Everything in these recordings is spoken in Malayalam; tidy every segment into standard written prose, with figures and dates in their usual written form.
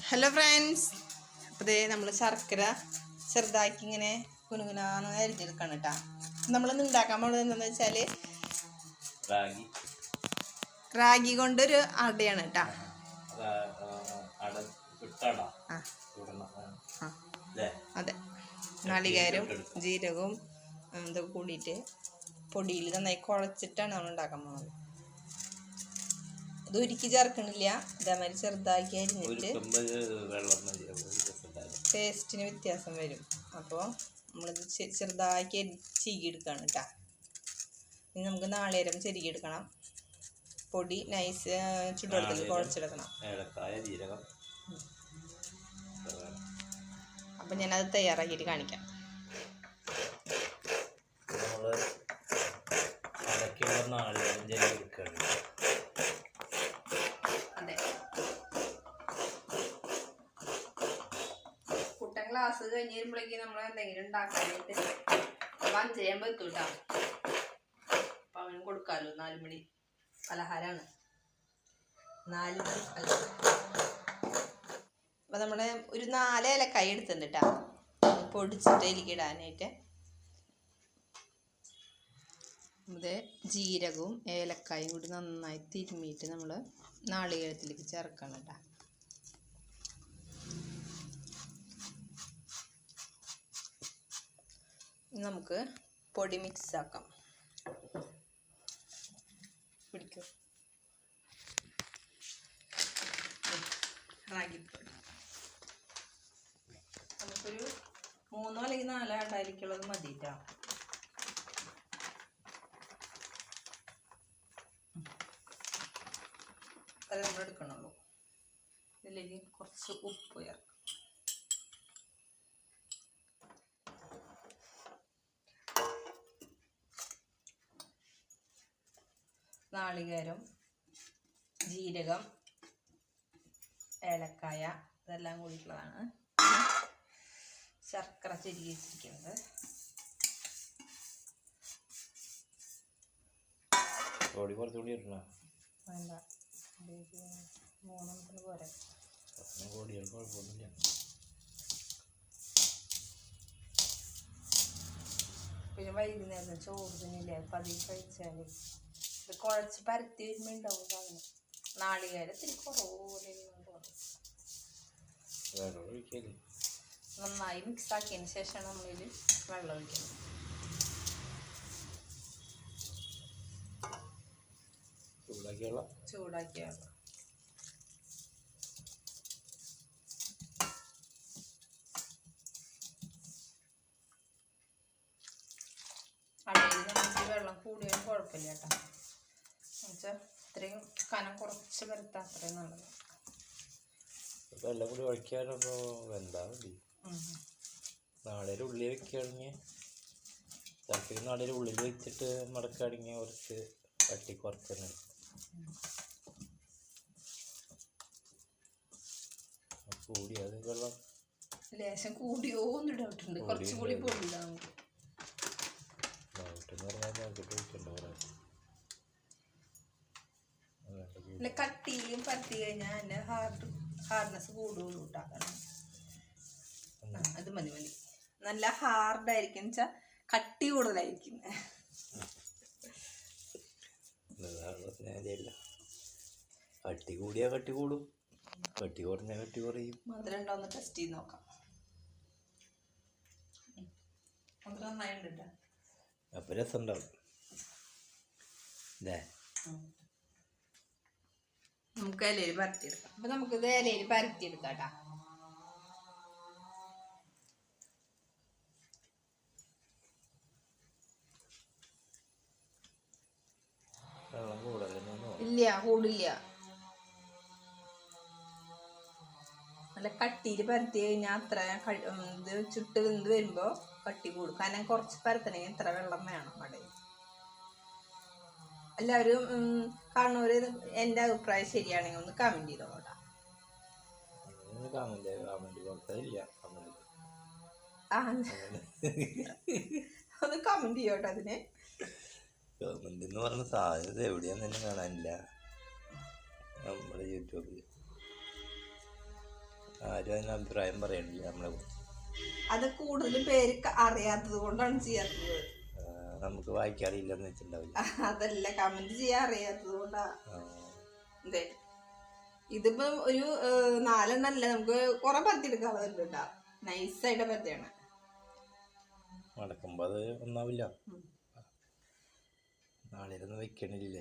ഹലോ ഫ്രണ്ട്സ്, അപ്പോൾ നമ്മൾ ശർക്കര ചെറുതാക്കി ഇങ്ങനെ കുനുകുനാന്ന് അരിഞ്ഞെടുക്കണം കേട്ടോ. നമ്മളിന്ന് ഉണ്ടാക്കാൻ പോകുന്നത് എന്താണെന്ന് വെച്ചാൽ റാഗി കൊണ്ടൊരു അടയാണ് കേട്ടോ. അതെ, നാളികേരവും ജീരകവും ഇതൊക്കെ കൂടിയിട്ട് പൊടിയിൽ നന്നായി കുഴച്ചിട്ടാണ് നമ്മൾ ഉണ്ടാക്കാൻ പോകുന്നത്. ഇത് ഉരുക്കി ചേർക്കണില്ല, ഇതേമാതിരി ചെറുതാക്കി അരിഞ്ഞിട്ട് ടേസ്റ്റിന് വ്യത്യാസം വരും. അപ്പോൾ നമ്മളിത് ചെറുതാക്കി ചീകിയെടുക്കുകയാണ് കേട്ടോ. ഇനി നമുക്ക് നാളികേരം ചെരുകിയെടുക്കണം. പൊടി നൈസ് ചുടുവെള്ളത്തിൽ കുഴച്ചെടുക്കണം. അപ്പം ഞാനത് തയ്യാറാക്കിയിട്ട് കാണിക്കാം. അതെ, കുട്ടൻ ക്ലാസ് കഴിഞ്ഞ് വരുമ്പോഴേക്കും നമ്മൾ എന്തെങ്കിലും ഉണ്ടാക്കാനായിട്ട് 5:50 എത്തും കേട്ടോ. അപ്പം അവനും കൊടുക്കാമല്ലോ, 4 മണി പലഹാരമാണ്. 4 മണി പലഹാരം. അപ്പം നമ്മുടെ ഒരു 4 ഏലക്കായ എടുത്തിട്ടുണ്ട് കേട്ടോ, പൊടിച്ചിട്ട് അതിലേക്ക് ഇടാനായിട്ട്. ഇത് ജീരകവും ഏലക്കായും കൂടി നന്നായി തിരുമ്മിയിട്ട് നമ്മൾ നാളികേരത്തിലേക്ക് ചേർക്കണം കേട്ടോ. നമുക്ക് പൊടി മിക്സ് ആക്കാം. പിടിക്കൂ, റാഗിപ്പൊടി നമുക്കൊരു 3 അല്ലെങ്കിൽ 4 അടയിരിക്കുള്ളത് മതി കേട്ടോ. അത് നമ്മൾ എടുക്കണുള്ളൂ. ഇതിലേക്ക് കുറച്ച് ഉപ്പ് ചേർക്കാം. നാളികേരം, ജീരകം, ഏലക്കായ ഇതെല്ലാം കൂടിയിട്ടുള്ളതാണ്. ശർക്കര ചെരുകി വെച്ചിരിക്കുന്നത്. വേണ്ട, 3 പോരെ. പിന്നെ വൈകുന്നേരം ചോറ് തന്നെയില്ലേ, പതിവ് കഴിച്ചാൽ ഇത് കുഴച്ച് പരത്തി വരുമ്പോൾ ഉണ്ടാവും സാധനം. നാളികേരത്തിന് കുറവുപോലെ നന്നായി മിക്സ് ആക്കിയതിന് ശേഷമാണ് നമ്മളിൽ വെള്ളം ഒഴിക്കുന്നത്. ചൂടാക്കിയ വെള്ളം. അടയിൽ നമുക്ക് വെള്ളം കൂടിയാലും കുഴപ്പമില്ല കേട്ടോ. എന്നുവെച്ചാൽ ഇത്രയും കനം കുറച്ച് പരത്താൻ അത്രയും നല്ലത്. എല്ലാം കൂടി ഒഴിക്കാനപ്പോ വെന്താ മതി. നാളെ ഉള്ളി വെക്കുകയാണെങ്കിൽ ചിലപ്പോൾ നാളെ ഉള്ളിൽ വെച്ചിട്ട് മടക്കുകയാണെങ്കിൽ കുറച്ച് കട്ടി കുറച്ച് കൂടി. അത് വെള്ളം ലേശം കൂടിയോ എന്ന് ഡൗട്ടുണ്ട്. കുറച്ചും കൂടി പൊടിയില്ല നമുക്ക്. അല്ല, കട്ടിയും പരത്തി കഴിഞ്ഞാൽ അതിൻ്റെ ഹാർഡ്നെസ് കൂടുള്ളൂ കേട്ടോ. അത് മതി മതി. നല്ല ഹാർഡായിരിക്കും വെച്ചാൽ കട്ടി കൂടുതലായിരിക്കും. കട്ടി കൂടിയാൽ കട്ടി കൂടും, കട്ടി കുറഞ്ഞാൽ കട്ടി കുറയും. മധുരം ഉണ്ടോന്ന് ടെസ്റ്റ് ചെയ്ത് നോക്കാം. മധുരം നന്നായിട്ടുണ്ട് കേട്ടോ. അപ്പം രസം ഉണ്ടാവും. നമുക്ക് ഇലയിൽ പരത്തിയെടുക്കാം. അപ്പം നമുക്കിത് ഇലയിൽ പരത്തിയെടുക്കാം കേട്ടോ. ഇല്ല, കൂടില്ല. നല്ല കട്ടിയിൽ പരത്തി കഴിഞ്ഞാൽ അത്ര ഇത് ചുട്ട് വെന്ത് വരുമ്പോൾ കട്ടി കൂടും. കാരണം കുറച്ച് പരത്തണമെങ്കിൽ ഇത്ര വെള്ളം വേണം അടയിൽ. എല്ലാവരും കാണുന്നവര് എൻ്റെ അഭിപ്രായം ശരിയാണെങ്കിൽ ഒന്ന് കമൻറ്റ് ചെയ്തോളൂ. ഒന്ന് കമൻറ്റ് ചെയ്യോട്ടോ. അതിന് കമന്റ് എന്ന് പറഞ്ഞ സാധ്യത എവിടെയാന്ന് തന്നെ കാണാനില്ല നമ്മുടെ യൂട്യൂബിൽ. ആരും അതിന് അഭിപ്രായം പറയണില്ല നമ്മളെ കുറിച്ച്. അത് കൂടുതൽ പേര് അറിയാത്തത് കൊണ്ടാണ് ചെയ്യാത്തത്. നമുക്ക് വായിക്കാറില്ലെന്ന് വെച്ചിട്ടുണ്ടാവില്ല. അതല്ല, കമന്റ് ചെയ്യാൻ അറിയാത്തത് കൊണ്ടാ. അതെ, ഇതിപ്പോ ഒരു 4 എണ്ണല്ല, നമുക്ക് കുറെ പരത്തിയെടുക്കാറുണ്ട് കേട്ടാ. നൈസായിട്ട് പരത്തിയാണ്. നടക്കുമ്പോ അത് ഒന്നാവില്ല. നാളേരൊന്നും വെക്കണില്ല.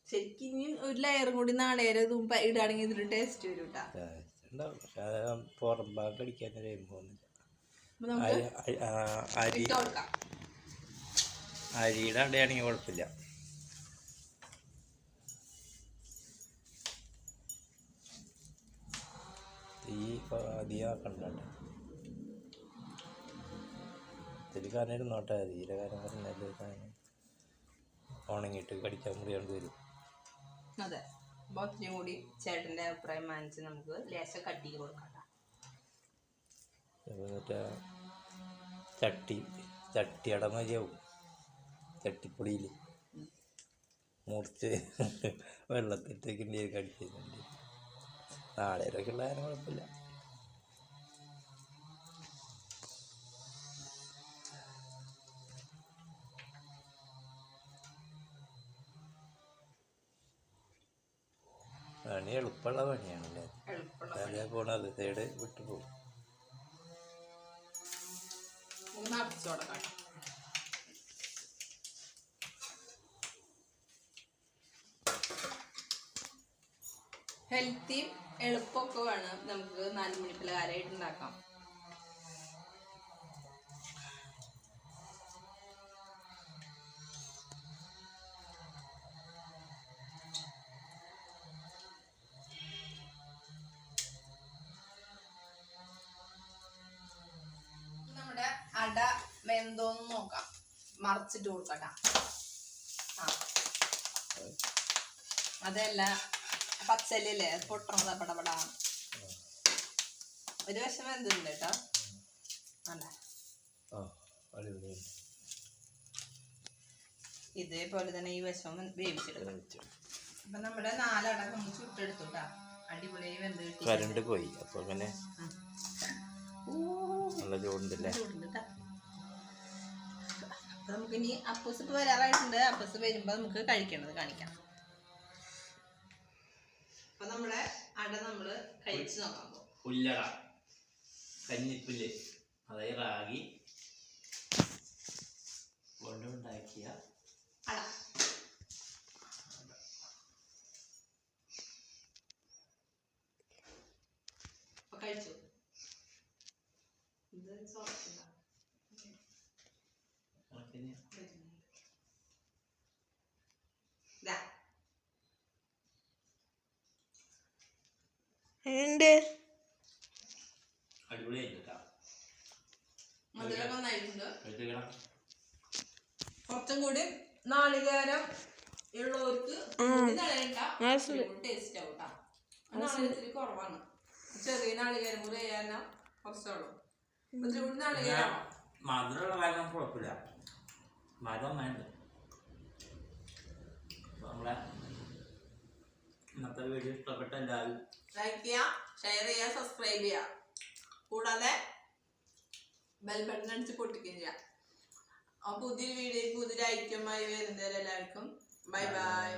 ശരിക്കും ഇനി ഒരു ലെയറും കൂടി നാളേരം ഇതും ഇടുകയാണെങ്കിൽ ഇതിന് ടേസ്റ്റ് വരും കേട്ടാ. ഉണ്ടാവും, പക്ഷെ പുറം ഭാഗം കടിക്കാനൊരു പോകുന്നില്ല. അരിയുടെ അവിടെയാണെങ്കിൽ കുഴപ്പമില്ല. തീ അധികം ആക്കണ്ട. ഇത്തിരി കാരം ഇരുന്നോട്ടെ. തീരെ കാരം പറഞ്ഞാൽ ഉണങ്ങിയിട്ട് കടിക്കാൻ മുറിയാണ്ട് വരും. അതെ, ഒത്തിരി കൂടി ചേട്ടൻ്റെ അഭിപ്രായം മാനിച്ച് നമുക്ക് ലേശം കട്ടി കൊടുക്കാം. മറ്റേ ചട്ടിയുടെ മതിയാവും. ചട്ടിപ്പൊടിയിൽ മുറിച്ച് വെള്ളത്തിട്ടേക്കിൻ്റെ കടിക്കുന്നുണ്ട്. നാളേരൊക്കെ ഉള്ള കാര്യം കുഴപ്പമില്ല. പണി എളുപ്പമുള്ള പണിയാണല്ലേ. അതേ പോണത് സൈഡ് വിട്ടു പോകും. ഹെൽത്തിയും എളുപ്പമൊക്കെ വേണം നമുക്ക് 4 മണി പലഹാരമായിട്ട് ഉണ്ടാക്കാം. നമ്മുടെ അട വെന്തോന്ന് നോക്കാം. മറിച്ചിട്ട് കൊടുക്കട്ടാ. അതല്ല പച്ചലല്ലേ, പൊട്ടണത് പടപടാ. ഒരു വശം വെന്തുണ്ട് കേട്ടോ. ഇതേപോലെ തന്നെ ഈ വശം വേവിച്ചെടുക്കണം. അപ്പൊ നമ്മുടെ 4 അട നമ്മൾ ചുട്ടെടുത്തുട്ടാ. അടിപൊളിയായി വെന്ത് കിട്ടി. കറണ്ട് പോയി. അപ്പൊ അങ്ങനെ നല്ല ചൂടുണ്ടല്ലേ. അപ്പൊ നമുക്കിനി അപ്പൂസ് ഇപ്പൊ വരാറായിട്ടുണ്ട്. അപ്പൂസ് വരുമ്പോ നമുക്ക് കഴിക്കേണ്ടത് കാണിക്കാം. അപ്പൊ നമ്മുടെ അട നമ്മള് കഴിച്ചു നോക്കാൻ പോകും. പുല്ലട, കഞ്ഞിപ്പുല്ല്, അതായത് റാഗി കൊണ്ടുണ്ടാക്കിയ അട. അപ്പൊ കഴിച്ചു. മധുരം നന്നായിട്ടുണ്ട്. കുറച്ചും കൂടി നാളികേരം ഉള്ളവർക്ക് ടേസ്റ്റ് ആവൂട്ടാ. നാളികേരത്തിൽ കുറവാണ്. ചെറിയ നാളികേരം കൂടി ചെയ്യാനാ കുറച്ചുള്ളൂ. ഇത്തിരി കൂടി നാളികേരം മധുരമുള്ള കാര്യം കുഴപ്പമില്ല. മധുരം നന്നായിട്ട്. നമ്മളെ ഇന്നത്തെ വീഡിയോ ഇഷ്ടപ്പെട്ട എല്ലാവരും ലൈക്ക് ചെയ്യുക, ഷെയർ ചെയ്യുക, സബ്സ്ക്രൈബ് ചെയ്യുക. കൂടാതെ ബെൽ ബട്ടൺ അടിച്ച് പൊട്ടിക്കുകയും ചെയ്യാം. പുതിയൊരു വീഡിയോ പുതിയൊരു ഐറ്റമായി വരുന്നവരെല്ലാവർക്കും ബൈ ബൈ.